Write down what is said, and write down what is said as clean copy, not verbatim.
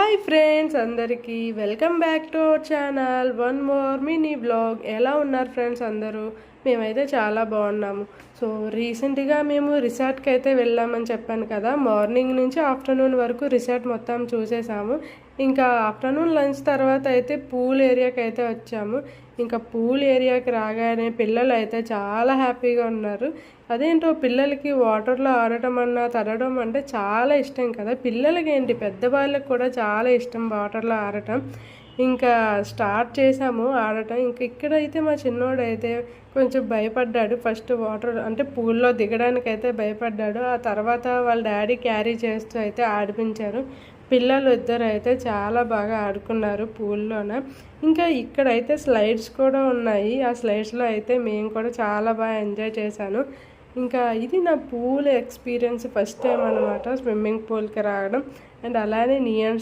Hi friends అందరికీ welcome back to our channel one more mini blog. ఎలా ఉన్నారు friends అందరూ? మేమైతే చాలా బాగున్నాము. సో రీసెంట్గా మేము రిసార్ట్కి అయితే వెళ్ళామని చెప్పాను కదా. మార్నింగ్ నుంచి ఆఫ్టర్నూన్ వరకు రిసార్ట్ మొత్తం చూసేసాము. ఇంకా ఆఫ్టర్నూన్ లంచ్ తర్వాత అయితే పూల్ ఏరియాకి అయితే వచ్చాము. ఇంకా పూల్ ఏరియాకి రాగానే పిల్లలు అయితే చాలా హ్యాపీగా ఉన్నారు. అదేంటో పిల్లలకి వాటర్లో ఆడటం అన్నా తడడం అంటే చాలా ఇష్టం కదా. పిల్లలకి ఏంటి, పెద్దవాళ్ళకి కూడా చాలా ఇష్టం వాటర్లో ఆడటం. ఇంకా స్టార్ట్ చేసాము ఆడటం. ఇంకా ఇక్కడైతే మా చిన్నోడు అయితే కొంచెం భయపడ్డాడు. ఫస్ట్ వాటర్ అంటే పూల్లో దిగడానికి అయితే భయపడ్డాడు. ఆ తర్వాత వాళ్ళ డాడీ క్యారీ చేస్తూ అయితే ఆడిపించారు. పిల్లలు ఇద్దరు అయితే చాలా బాగా ఆడుకున్నారు పూల్లోన. ఇంకా ఇక్కడైతే స్లైడ్స్ కూడా ఉన్నాయి. ఆ స్లైడ్స్లో అయితే మేము కూడా చాలా బాగా ఎంజాయ్ చేశాను. ఇంకా ఇది నా పూల్ ఎక్స్పీరియన్స్ ఫస్ట్ టైం అనమాట, స్విమ్మింగ్ పూల్కి రావడం. అండ్ అలానే నియాన్స్